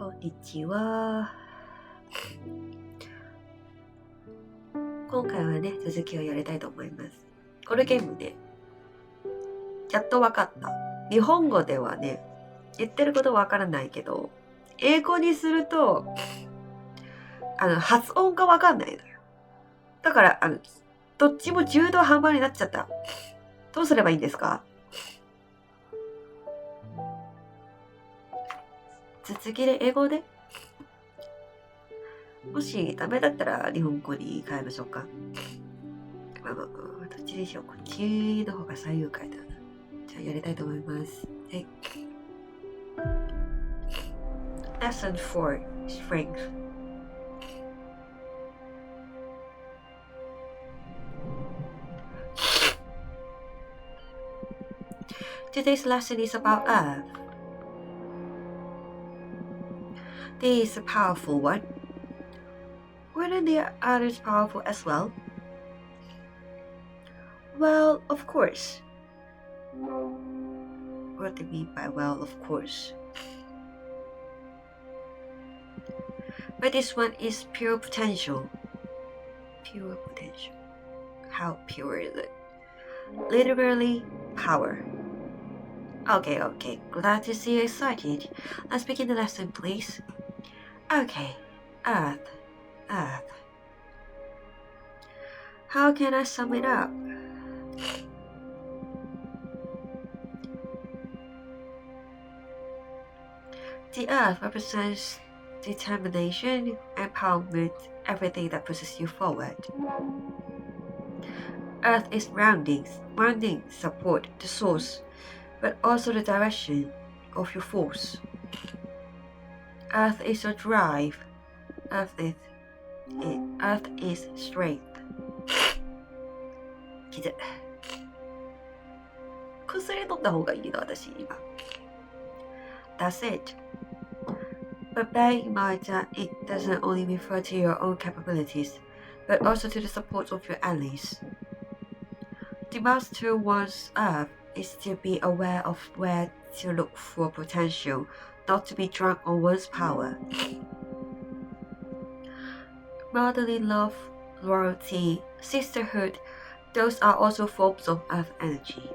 こんにちは。今回はね、続きをやりたいと思います。このゲームね、やっとわかった。日本語ではね、言ってることわからないけど、英語にすると、発音がわかんないのよ。だから、どっちも中途半端になっちゃった。どうすればいいんですか？続きで英語で？もしダメだったら日本語に変えましょうか。どっちでしょう。こっちの方が最優解だな。じゃあやりたいと思います。はい。Lesson 4 Strength. Today's lesson is about Earth. This is a powerful one. Weren't the others powerful as well? Well, of course. What do you mean by well, of course? But this one is pure potential. Pure potential. How pure is it? Literally power. Okay. Glad to see you excited. Let's begin the lesson, please. Okay. Earth. How can I sum it up? The Earth represents determination, empowerment, everything that pushes you forward. Earth is grounding, support, the source, but also the direction of your force. Earth is your drive. Earth is strength. きつい。薬飲んだ方がいいの、私今。That's it. But bear in mind that it doesn't only refer to your own capabilities, but also to the support of your allies. The master of one's Earth is to be aware of where to look for potential, not to be drunk on one's power. Motherly love, loyalty, sisterhood, those are also forms of Earth energy.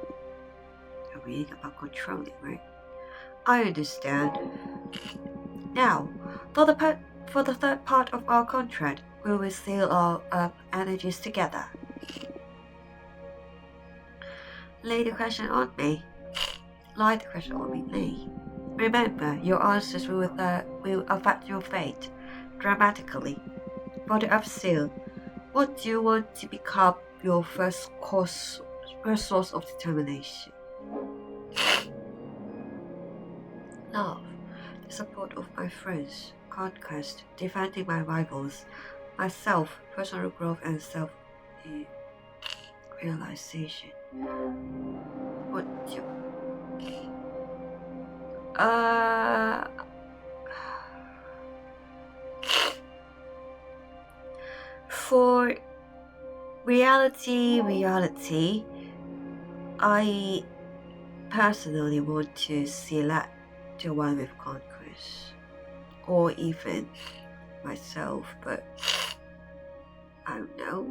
I'm reading about controlling, right? I understand. Now, for the third part of our contract, we will seal our Earth energies together. Lay the question on me. Remember, your answers will affect your fate dramatically. For the Earth seal, what do you want to become your first source of determination? Love, the support of my friends, conquest, defending my rivals, myself, personal growth and self-realization. What do you... For reality, I personally want to select the one with conquest, or even myself, but I don't know.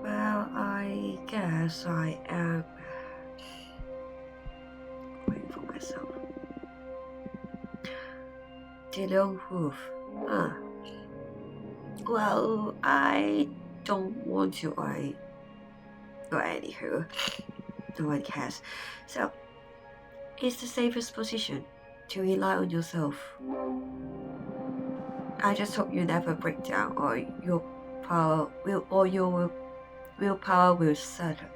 Well, I guess I am waiting for myself. The lone wolf. Well, I don't want to. Anywho, no one cares. So, it's the safest position to rely on yourself. I just hope you never break down, or your willpower will shatter,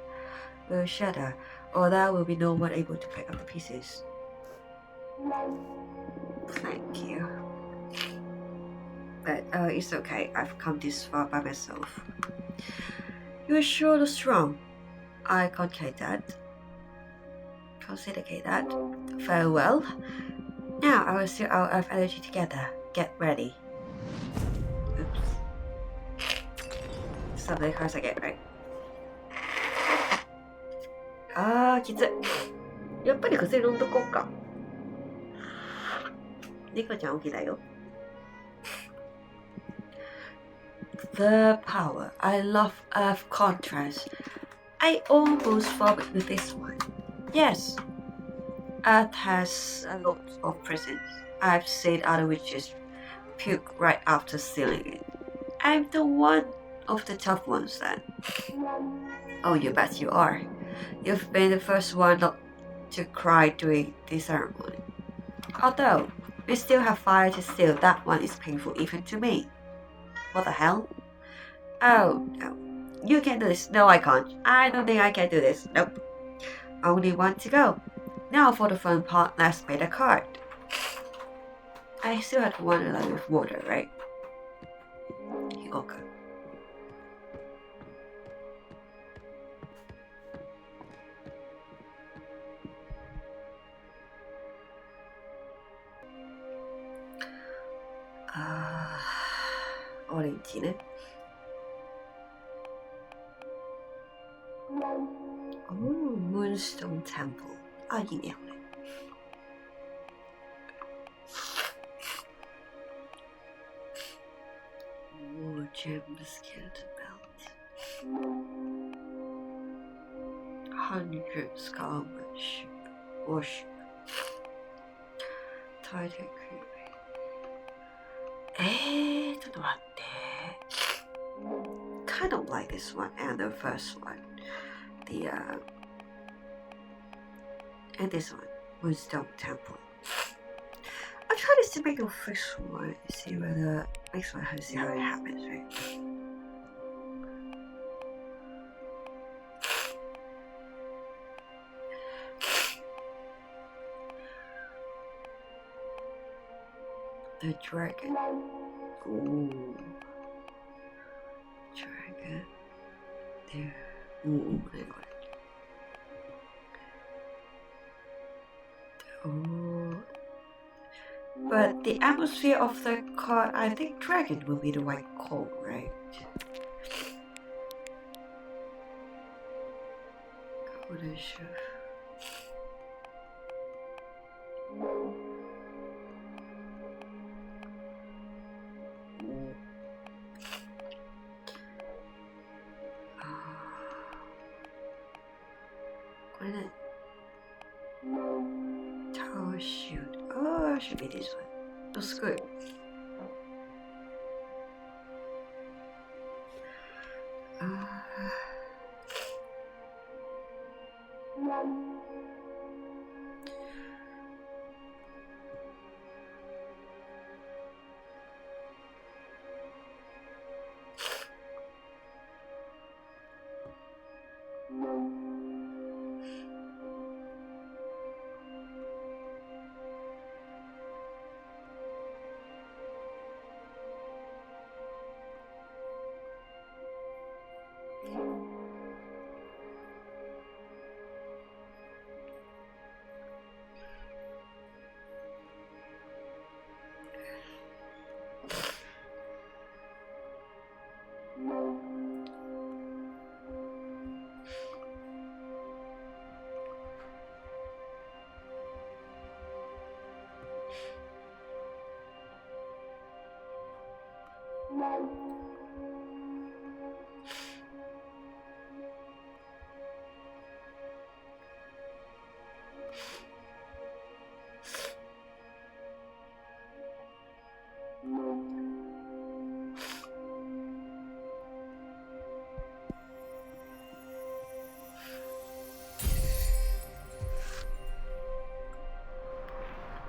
or there will be no one able to pick up the pieces. Thank you. But it's okay. I've come this far by myself. You're surely strong. I consider that. Very well. Now I will seal our Earth energy together. Get ready. Oops. Some of the cards I get right. きつい。やっぱり薬飲んどこうか。猫ちゃん起きたよ。The power. I love Earth contrast. I almost thought with this one. Yes, Earth has a lot of presence. I've seen other witches puke right after sealing it. I'm the one of the tough ones then. Oh, you bet you are. You've been the first one not to cry during the ceremony. Although, we still have fire to seal, that one is painful even to me. What the hell? Oh, no. You can do this. No, I can't. I don't think I can do this. Nope. Only one to go. Now for the fun part, let's play the card. I still had one line with water, right? Okay. 오렌지네. Moonstone Temple. 있네요. Gem skeleton belt. 100 skull worship. Titan creepy. ちょっと待って。Kind of like this one and the first one. And this one, Moonstone Temple. I'll try this to make a first one, see whether next one see how it happens, right? The dragon. Ooh. Dragon. There. Ooh, anyway. Oh. But the atmosphere of the card, I think dragon will be the right call, right? Golden chef. Tower shield. Oh, it should be this one. That's good.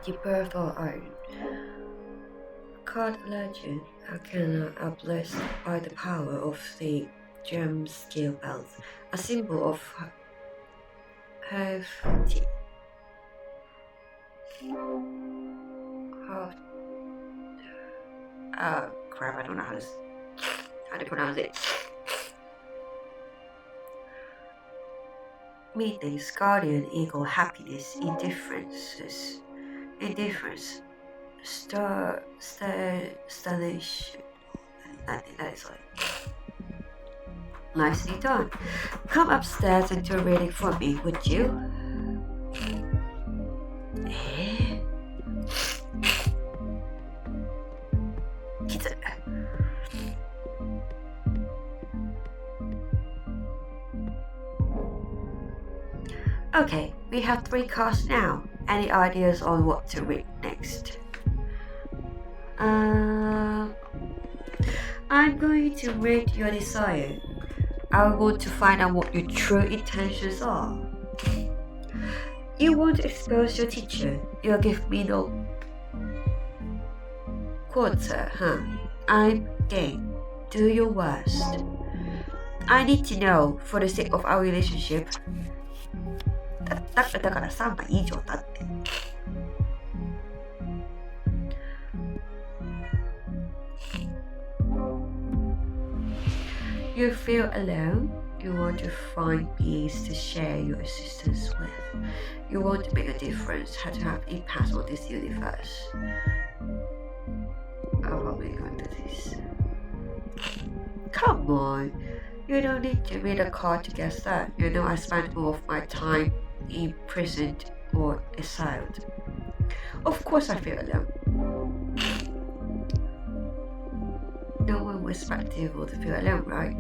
The birth of iron. Card legend. Arcana are blessed by the power of the gem scale belt, a symbol of healthy. Crap, I don't know how to pronounce it. Meetings, guardian equal happiness, indifference, stagnation. That is like nicely done. Come upstairs and do a reading for me, would you? Okay, we have 3 cards now. Any ideas on what to read next? I'm going to read your desire. I want to find out what your true intentions are. You want to expose your teacher. You'll give me no quarter, huh? I'm game. Do your worst. I need to know for the sake of our relationship. だから3枚以上だって。You feel alone. You want to find beings to share your existence with. You want to make a difference, how to have impact on this universe. I'll probably go into this. Come on, you don't need to read a card to guess that. You know I spend all of my time imprisoned or exiled. Of course I feel alone. No one would expect people to feel alone, right?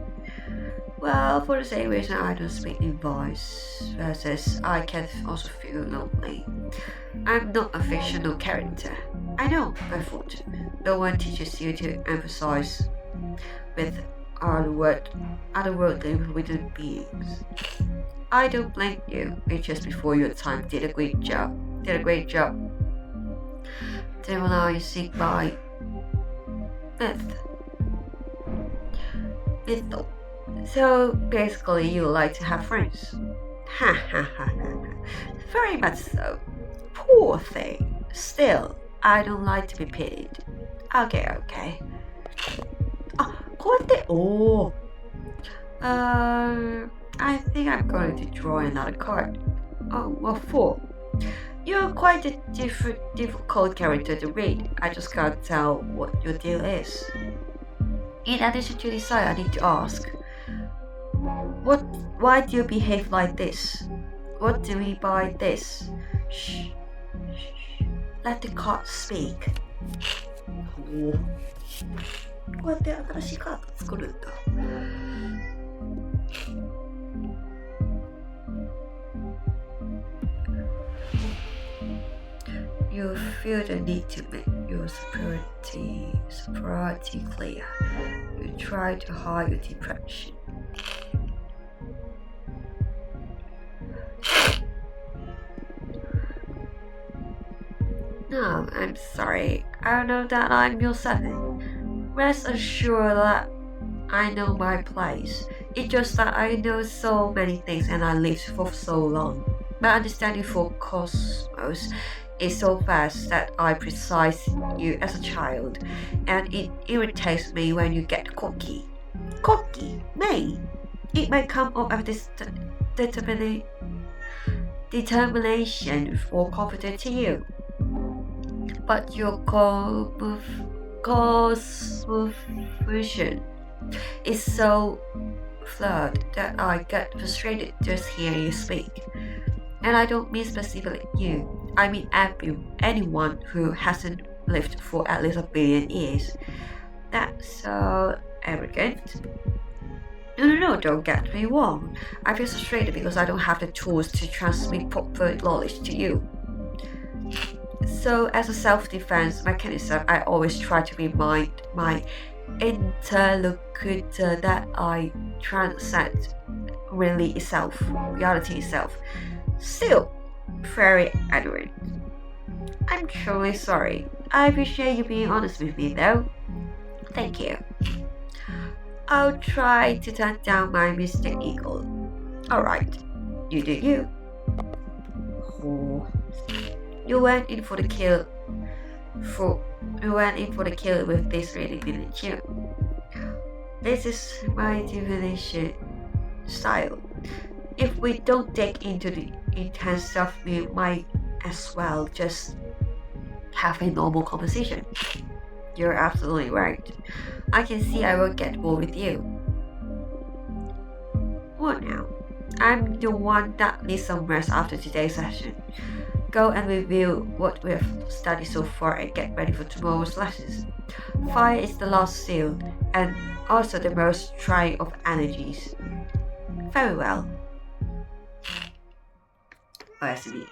Well, for the same reason I don't speak in voice, versus I can also feel lonely. I'm not a fictional character. I know, my fault. No one teaches you to emphasize with otherworldly within beings. I don't blame you. It's just before your time did a great job. Demonizing by myth. So basically you like to have friends. Ha ha ha ha. Very much so. Poor thing. Still, I don't like to be pitied. Okay. あ、こうやって、おー。I think I'm going to draw another card. Oh, what for? You're quite a difficult character to read. I just can't tell what your deal is. In addition to desire, I need to ask, why do you behave like this? What do you mean by this? Shh. Let the card speak. こうやって新しいカード作るんだ。You feel the need to make your superiority clear. You try to hide your depression. No, I'm sorry. I know that I'm your seven. Rest assured that I know my place. It's just that I know so many things and I lived for so long. My understanding for cosmos is so vast that I precise you as a child, and it irritates me when you get cocky. Cocky? Me? It may come up of this determination or confidence to you. But your cosmovision is so flawed that I get frustrated just hearing you speak. And I don't mean specifically you. I mean anyone who hasn't lived for at least 1 billion years. That's so arrogant. No, don't get me wrong. I feel frustrated because I don't have the tools to transmit proper knowledge to you. So as a self-defense mechanism, I always try to remind my interlocutor that I transcend reality itself. Still, very ignorant. I'm truly sorry. I appreciate you being honest with me though. Thank you. I'll try to turn down my mystic ego. Alright, you do you. Oh. You went in for the kill with this reading, didn't you? This is my divination style. If we don't dig into the intense stuff, we might as well just have a normal conversation. You're absolutely right. I can see I will get bored with you. What now? I'm the one that needs some rest after today's session. Go and review what we have studied so far and get ready for tomorrow's lessons. Fire is the last seal and also the most trying of energies. Very well. おやすみ。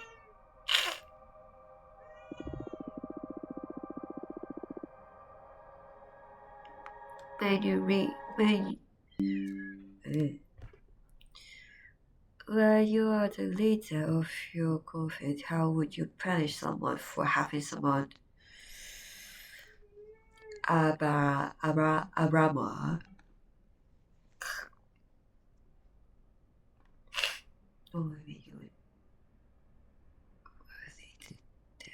When you read, when you are the leader of your coven, how would you punish someone for having someone Abrama? Oh, maybe you would worthy to death.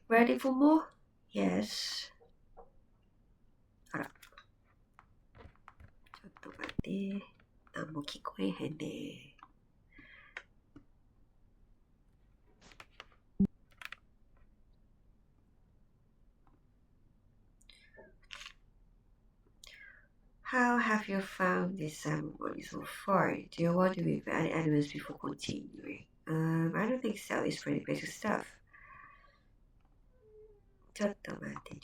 Ready for more? Yes. あら。ちょっと待って。何も聞こえへんね。How have you found this ceremony so far? Do you want to be any animals before continuing? I don't think so. It's pretty basic stuff. ちょっと待って。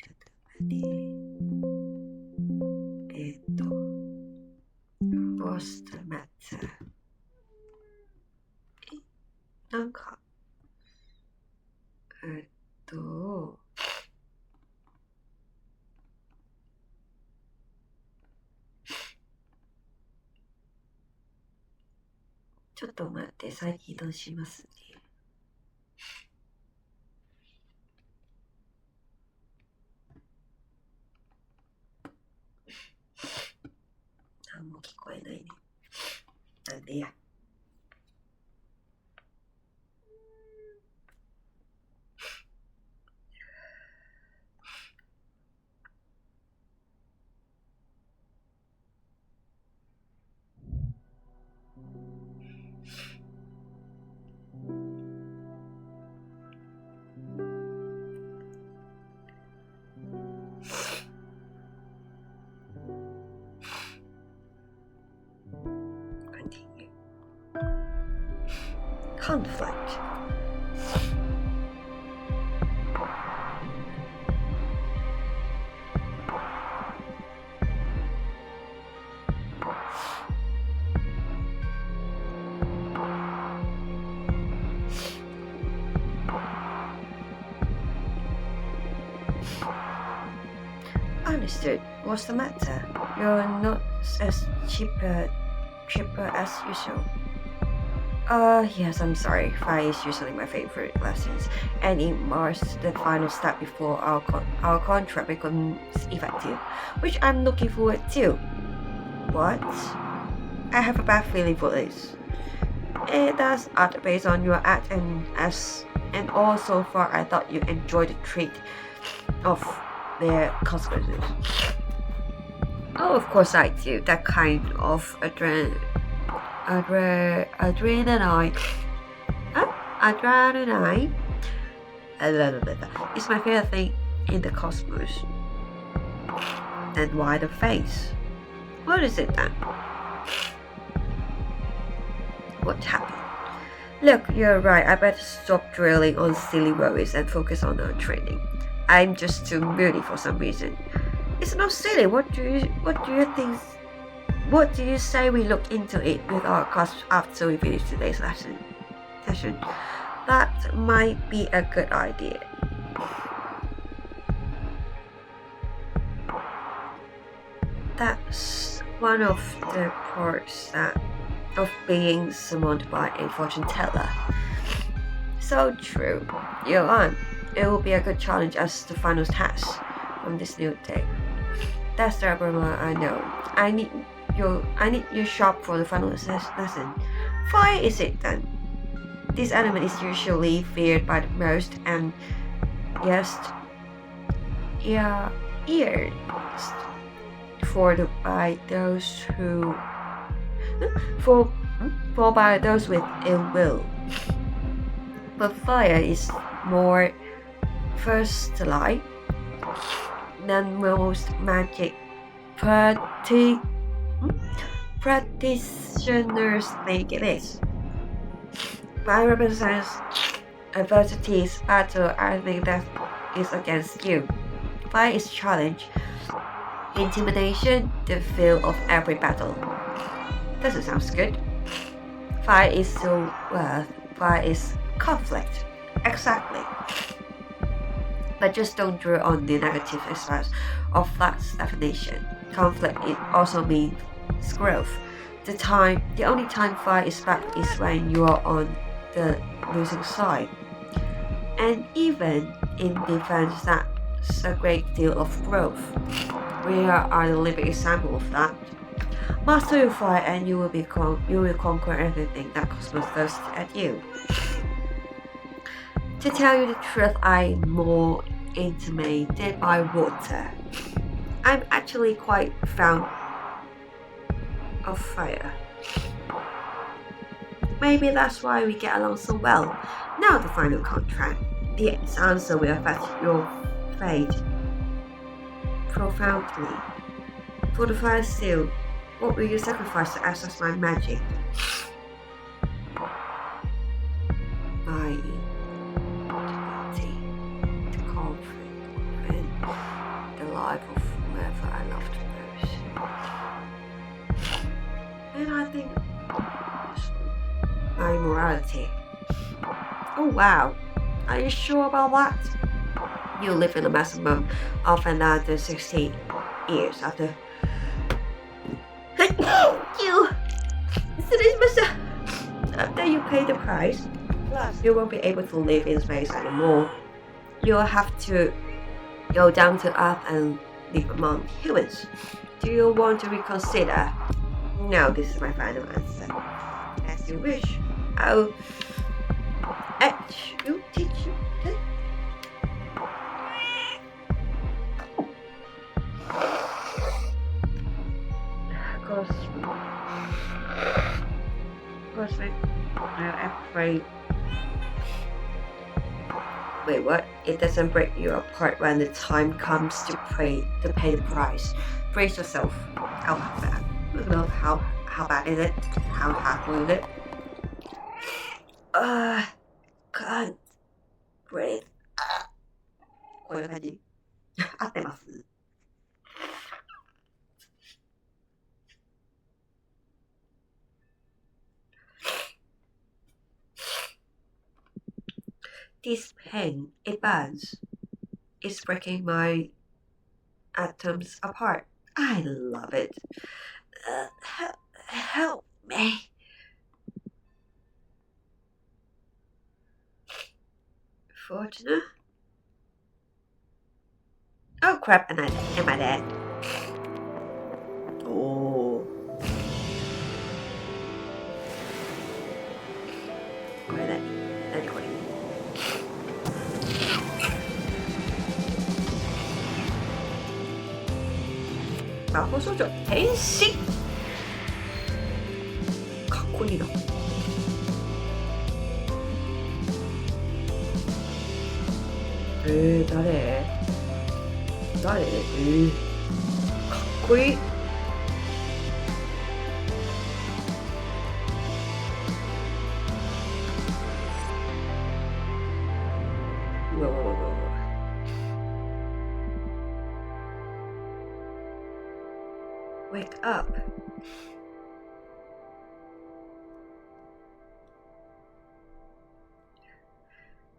What's the matter? なんか、ちょっと待って、再起動しますね。何も聞こえないね。なんでや。Continue. Conflict. Understood. What's the matter? You're not as chipper as usual. Yes, I'm sorry. Fire is usually my favorite lessons, and it marks the final step before our contract becomes effective, which I'm looking forward to. What? I have a bad feeling for this. It does act based on your act and all so far I thought you enjoyed the treat of their consequences. Oh, of course I do. That kind of adrenaline. It's my favorite thing in the cosmos. And why the face? What is it then? What happened? Look, you're right. I better stop drilling on silly worries and focus on our training. I'm just too moody for some reason. It's not silly. What do you think? What do you say we look into it with our class after we finish today's session? That might be a good idea. That's one of the parts of being summoned by a fortune teller. So true. You're on. It will be a good challenge as the final task on this new day. That's the problem I know. I need you sharp for the final lesson. Fire is it then? This element is usually feared by the most and by those with ill will. But fire is more versatile than most magic practitioners think it is. Fire represents adversity's battle. I think that is against you. Fire is challenge, intimidation, the feel of every battle. Doesn't sound good. Fire is self-worth. Fire is conflict. Exactly. But just don't draw on the negative aspects of that definition. Conflict it also means growth. The only time fire is bad is when you are on the losing side. And even in defense, that's a great deal of growth. We are the living example of that. Master your fire and you will conquer everything that cosmos thirsts at you. To tell you the truth, I'm more intimidated by water. I'm actually quite fond of fire. Maybe that's why we get along so well. Now the final contract. The answer will affect your fate profoundly. For the fire seal, what will you sacrifice to access my magic? My the conflict, and the life of whoever I loved most. And I think my morality. Oh wow, are you sure about that? You live in a maximum of another 60 years after you after you pay the price. Plus, you won't be able to live in space anymore. You'll have to go down to Earth and live among humans. Do you want to reconsider? No, this is my final answer. As you wish. I'll teach you. Cosmic, I'm afraid. Wait, what? It doesn't break you apart when the time comes to pay the price. Brace yourself. How bad? How bad is it? How hard is it? Can't breathe. こういう感じ。合ってます。This pen, it burns. It's breaking my atoms apart. I love it. Help me. Fortuna? Oh crap, am I dead? Oh. これ何これ魔法少女変身かっこいいな誰かっこいいWake up.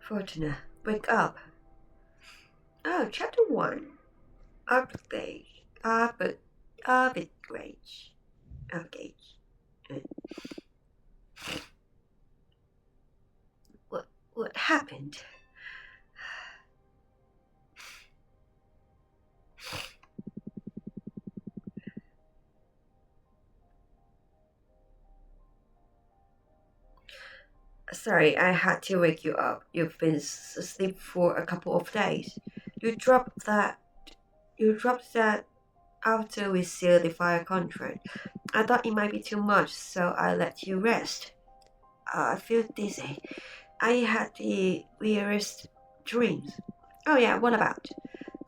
Fortuna, wake up. Oh, chapter 1. Arbitrage. What happened? Sorry, I had to wake you up. You've been asleep for a couple of days. You dropped that after we sealed the fire contract. I thought it might be too much, so I let you rest. I feel dizzy. I had the weirdest dreams. Oh yeah, what about?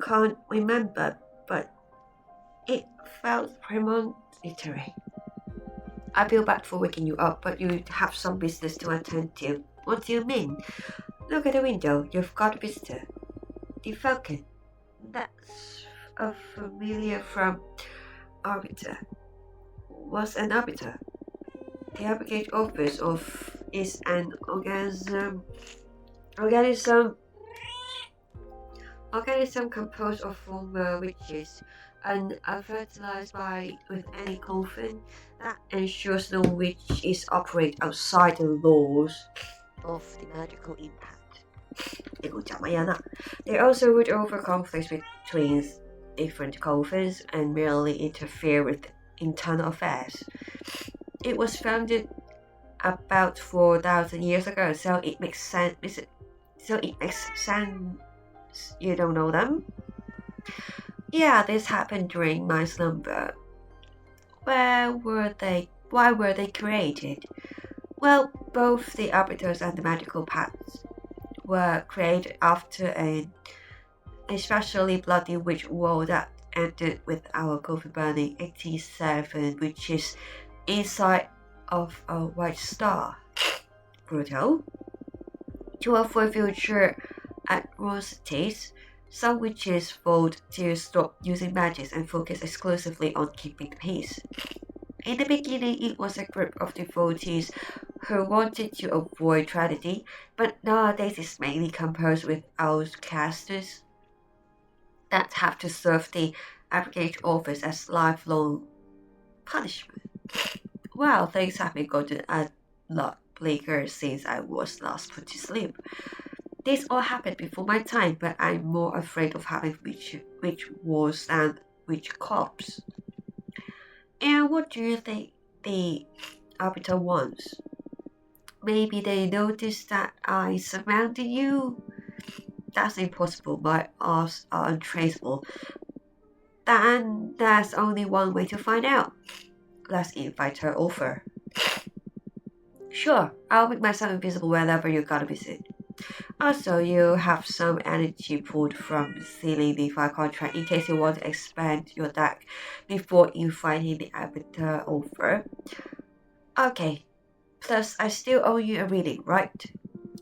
Can't remember, but it felt premonitory. I feel bad for waking you up, but you have some business to attend to. What do you mean? Look at the window. You've got a visitor. The Falcon. That's a familiar from Arbiter. What's an Arbiter? The Abrogate office of is an organism composed of former witches and fertilized by with any coffin that ensures no witches operate outside the laws of the magical impact. They also would over conflicts between different coffins and merely interfere with internal affairs. It was founded about 4,000 years ago, so it makes sense. You don't know them? Yeah, this happened during my slumber. Why were they created? Well, both the arbiters and the magical paths were created after an especially bloody witch war that ended with our coffin burning 87 witches inside of a white star. Brutal. To avoid future atrocities, some witches vowed to stop using magic and focus exclusively on keeping the peace. In the beginning, it was a group of devotees who wanted to avoid tragedy, but nowadays it's mainly composed with outcasts that have to serve the abrogate office as lifelong punishment. Well, things have been gotten a lot bleaker since I was last put to sleep. This all happened before my time, but I'm more afraid of having witch wars than witch cops. And what do you think the arbiter wants? Maybe they noticed that I surrounded you? That's impossible. My arms are untraceable. Then there's only one way to find out. Let's invite her over. Sure, I'll make myself invisible wherever you gotta visit. Also, you have some energy pulled from sealing the file contract in case you want to expand your deck before inviting the arbiter over. Okay, plus I still owe you a reading, right?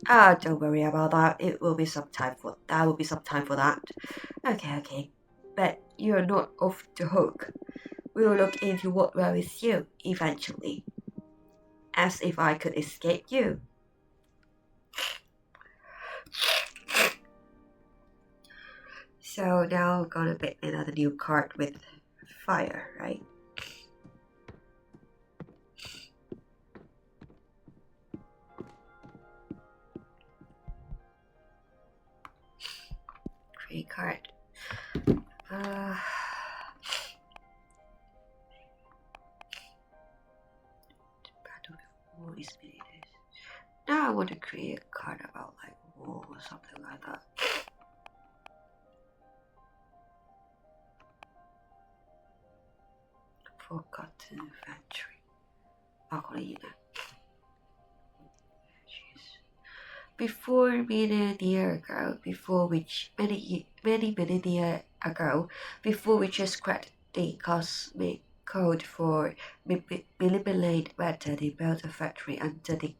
Don't worry about that. There will be some time for that. Okay. But you're not off the hook. We'll look into what worries you eventually. As if I could escape you. So now I'm gonna pick another new card with fire, right? Great card. Now I want to create a card about like war or something like that. Forgotten Inventory. Before millennia ago, before we just cracked the cosmic code for manipulate matter, they built a factory under the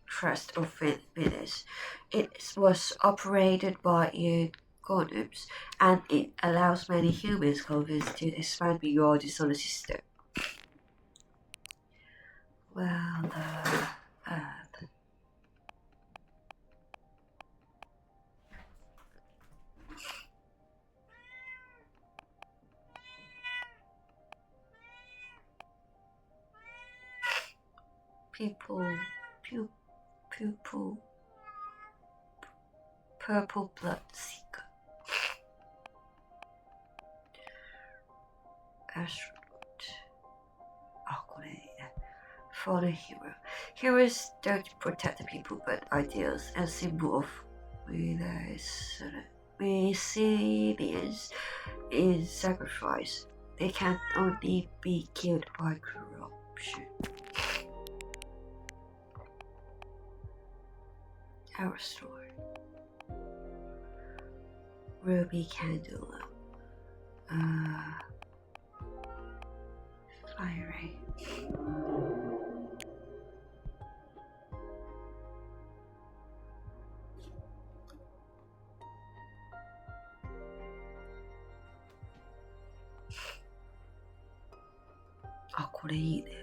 trust of Venus. It was operated by economists, and it allows many humans colonies to expand beyond the solar system. Well, purple blood seeker. Astronaut. Fallen hero. Heroes don't protect the people but ideals, a symbol of resilience in sacrifice. They can only be killed by corruption. Our story. Ruby candle. Fire ray. れいいね。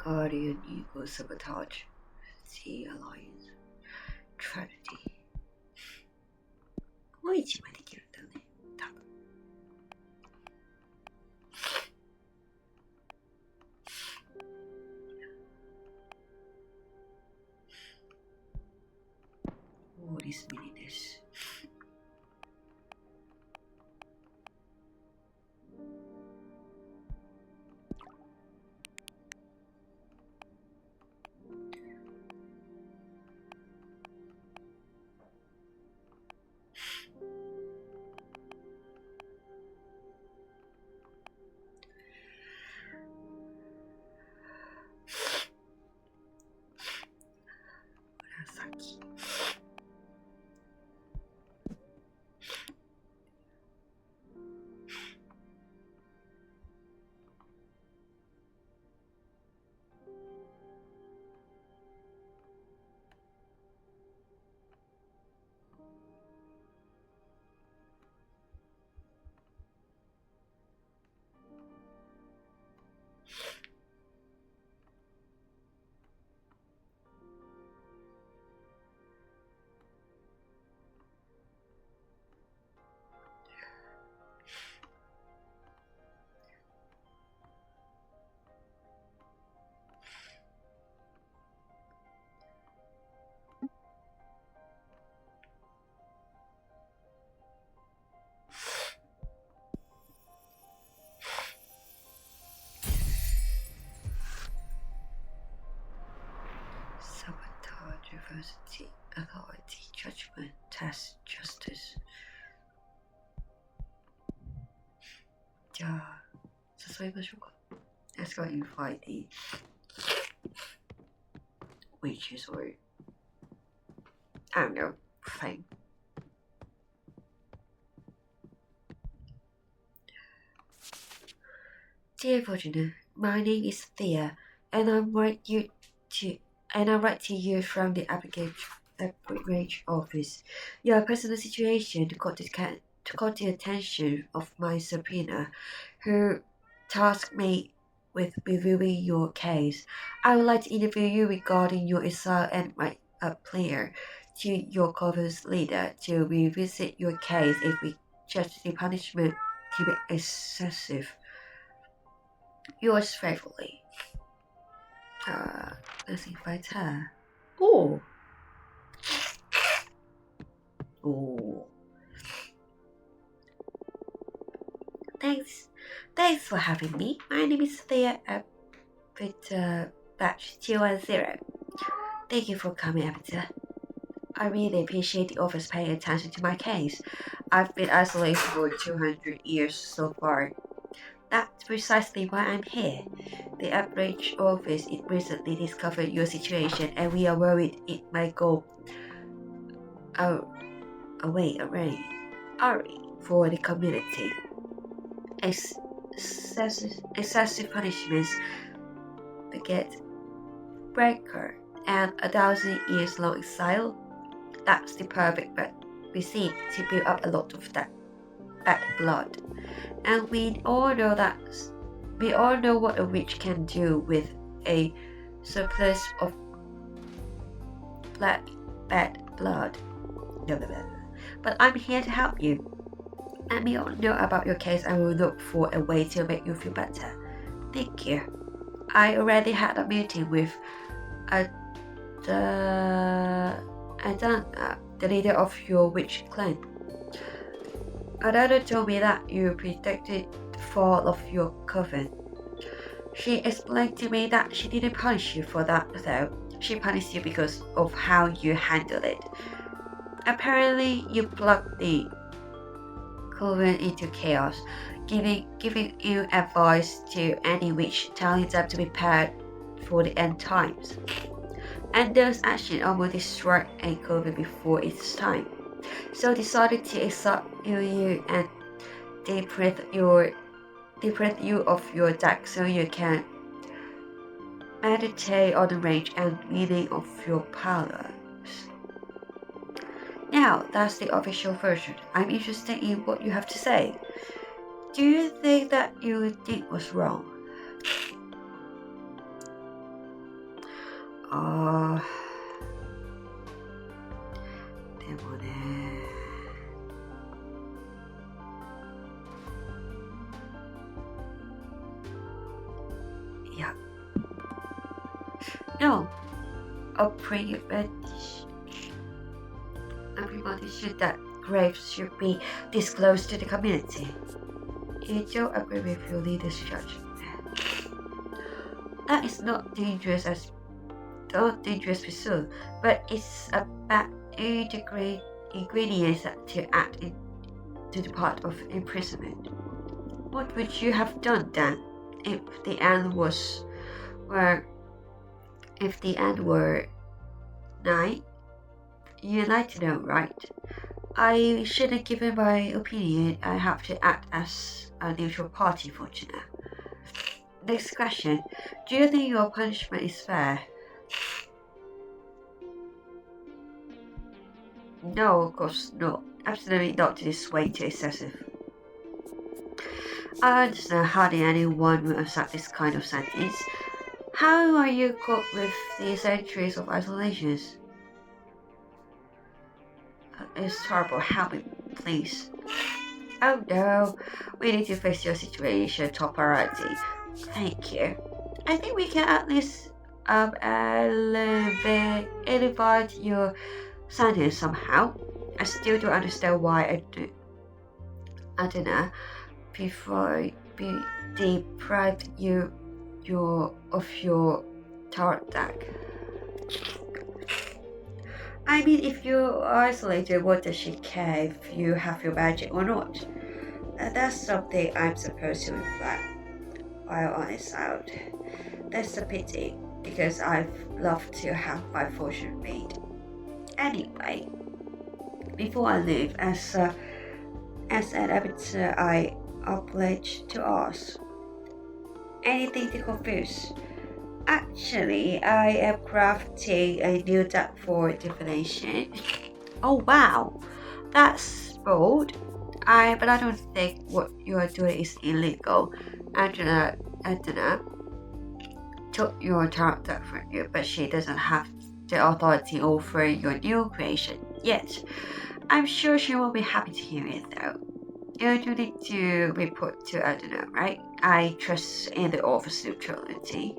Guardian Eagle Sabotage The Alliance Tragedy もう一枚できるんだね、多分。オーリスミニです。紫。Sabotage, Diversity, Authority, Judgment, Test, Justice. じゃあ、誘いましょうか。Let's go invite the witches or I don't know, thing. Dear Virginia, my name is Thea, and I write to you from the Average office. Your personal situation caught the attention of my subpoena, who tasked me with reviewing your case. I would like to interview you regarding your assault and my prayer to your cover's leader to revisit your case if we judge the punishment to be excessive. Yours faithfully. Let's invite her. Oh. Thanks for having me. My name is Thea with batch 210. Thank you for coming, Abita. I really appreciate the office paying attention to my case. I've been isolated for 200 years so far. That's precisely why I'm here. The Average office recently discovered your situation and we are worried it might go away for the community. Excessive punishments beget breaker and 1,000 years long exile. That's the perfect recipe to build up a lot of that bad blood. And we all know what a witch can do with a surplus of bad blood. But I'm here to help you. Let me know about your case and we'll look for a way to make you feel better. Thank you. I already had a meeting with Adana, the leader of your witch clan. Adana told me that you predicted the fall of your coven. She explained to me that she didn't punish you for that though. She punished you because of how you handled it. Apparently, you plugged the coven into chaos, giving you advice to any witch, telling them to be prepared for the end times. And those actions almost destroyed a coven before its time. So decided to exile you and deprive you of your deck so you can meditate on the range and meaning of your powers. Now, that's the official version. I'm interested in what you have to say. Do you think that you did was wrong? 때문에 yeah. No, a premonition that graves should be disclosed to the community. You don't agree with your leader's judgment. That is not dangerous pursuit, but it's about ingredients to add into the part of imprisonment. What would you have done then if the end were 9? You'd like to know, right? I shouldn't give my opinion. I have to act as a neutral party for now. Next question. Do you think your punishment is fair? No, of course not. Absolutely not. This is way too excessive. I understand hardly anyone will accept this kind of sentence. How are you cope with the centuries of isolations? It's horrible. Help me, please. Oh no, we need to fix your situation. Top priority. Thank you. I think we can at least elevate your sentence somehow. I still don't understand why Adana deprived you of your tarot deck. I mean, if you're isolated, what does she care if you have your magic or not? That's something I'm supposed to reflect while on this out. That's a pity, because I'd love to have my fortune made. Anyway, before I leave, as an arbiter, I oblige to ask. Anything to confuse? Actually, I am crafting a new deck for divination. Oh wow, that's bold. But I don't think what you are doing is illegal. Adana took your tarot deck from you, but she doesn't have the authority over your new creation yet. I'm sure she will be happy to hear it though. You do need to report to Adana, right? I trust in the office neutrality.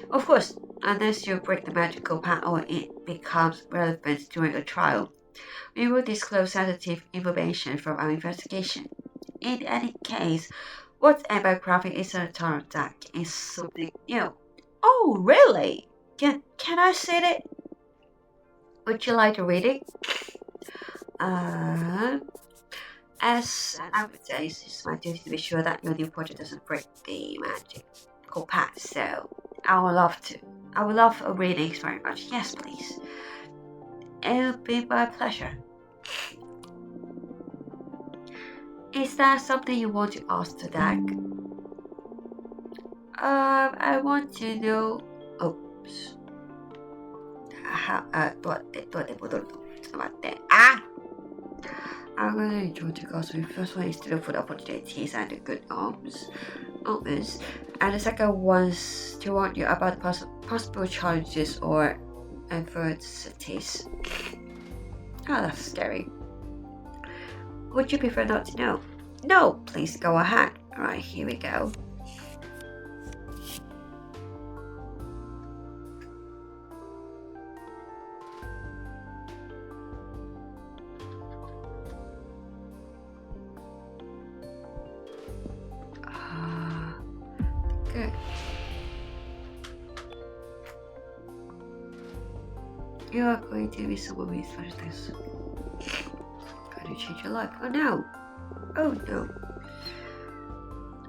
Of course, unless you break the magical pact or it becomes relevant during a trial. We will disclose sensitive information from our investigation. In any case, what Amber Crafting is a tarot deck is something new. Oh, really? Can I see it? Would you like to read it? As an advocate, it's my duty to be sure that your new project doesn't break the magical pact. So, I would love a reading very much. Yes, please. It'll be my pleasure. Is that something you want to ask the deck? I want to know. Oops. どうやって戻るの？ちょっと待って。I'm going to enjoy the gospel. First one is to look for the opportunities and the good omens. And the second one is to warn you about possible challenges or adversities. Oh, that's scary. Would you prefer not to know? No, please go ahead. Alright, here we go. You are going to be someone with special things. Going to change your life. Oh no! Oh no.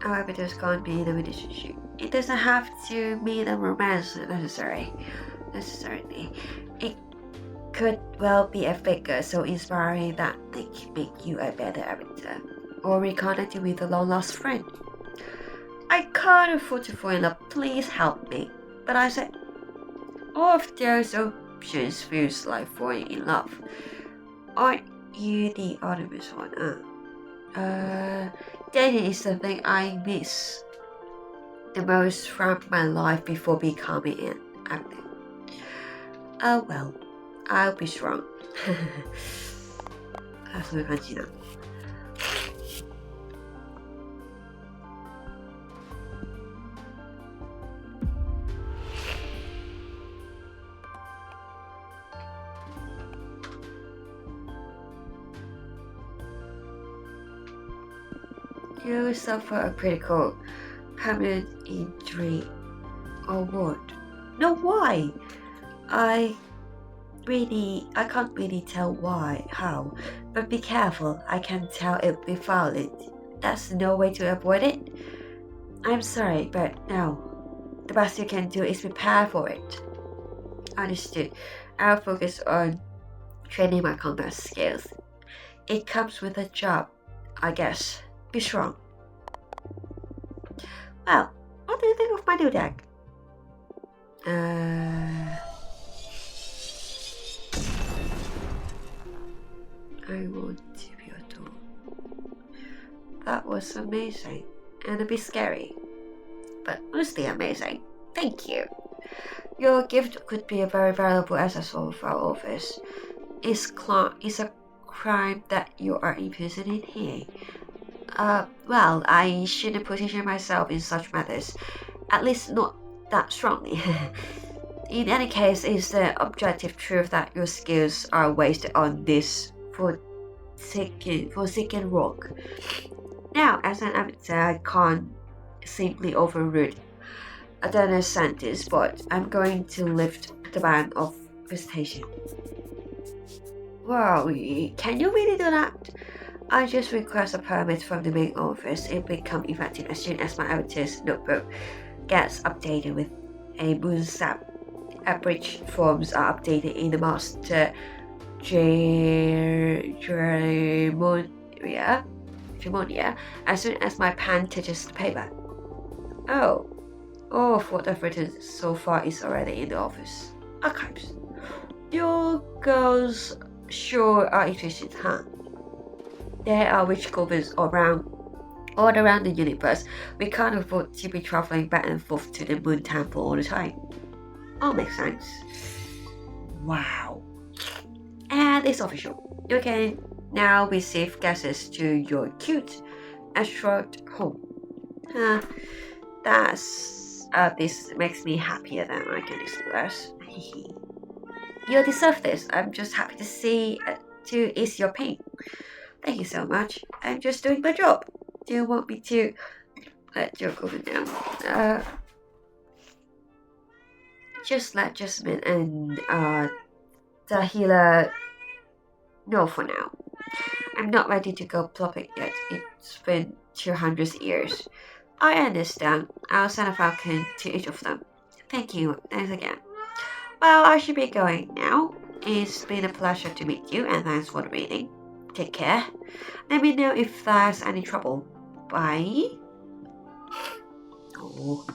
However, there's going to be in a relationship. It doesn't have to mean a romance necessarily. It could well be a figure so inspiring that they can make you a better avatar. Or reconnecting with a long lost friend. I can't afford to fall in love, please help me. But I said, all of those options feels like falling in love. Aren't you the obvious one? Dating is the thing I miss the most from my life before becoming an actor. Oh well, I'll be strong. そういう感じな。You suffer a critical permanent injury or what? No, why? I can't really tell why, how, but be careful, I can tell it'll be violent. That's no way to avoid it. I'm sorry, but no. The best you can do is prepare for it. Understood. I'll focus on training my combat skills. It comes with a job, I guess. Be strong. Well, what do you think of my new deck? I want to be adored. That was amazing and a bit scary, but mostly amazing. Thank you. Your gift could be a very valuable asset for our office. It's a crime that you are impersonating here. Well, I shouldn't position myself in such matters, at least not that strongly. In any case, it's the objective truth that your skills are wasted on this forsaken rock. Now, as an amateur, I can't simply overrule Adana's sentence, but I'm going to lift the ban of visitation. Wow, can you really do that? I just request a permit from the main office. It will become effective as soon as my avatar's notebook gets updated with a moonsap. Abridged forms are updated in the master Gemonia as soon as my pen touches the paper. Oh, all of what I've written so far is already in the office archives. Your girls sure are efficient, huh? There are witch goblins all around the universe. We can't afford to be traveling back and forth to the moon temple all the time. All makes sense. Wow. And it's official. You can now receive guesses to your cute asteroid home. This makes me happier than I can express. You deserve this. I'm just happy to ease your pain. Thank you so much. I'm just doing my job. Do you want me to let your go now? Just let Jasmine and the healer know for now. I'm not ready to go plopping yet. It's been 200 years. I understand. I'll send a falcon to each of them. Thank you. Thanks again. Well, I should be going now. It's been a pleasure to meet you, and thanks for the reading. Take care. Let me know if there's any trouble. Bye. Oh.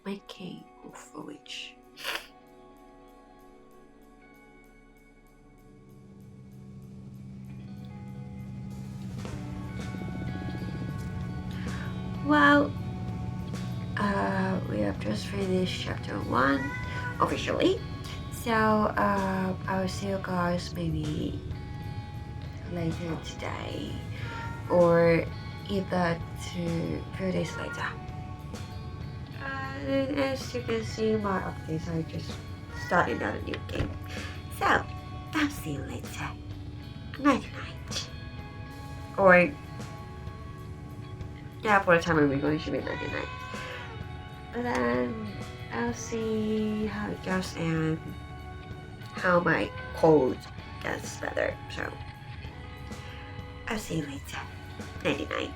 My king of a witch. Well, we have just finished chapter 1 officially, so I'll see you guys maybe later today or either a few days later. And as you can see my updates, I just started another new game, so I'll see you later. Night night, or Yeah, for the time being, it should be 99. But then I'll see how it goes and how my cold gets better. So I'll see you later. 99.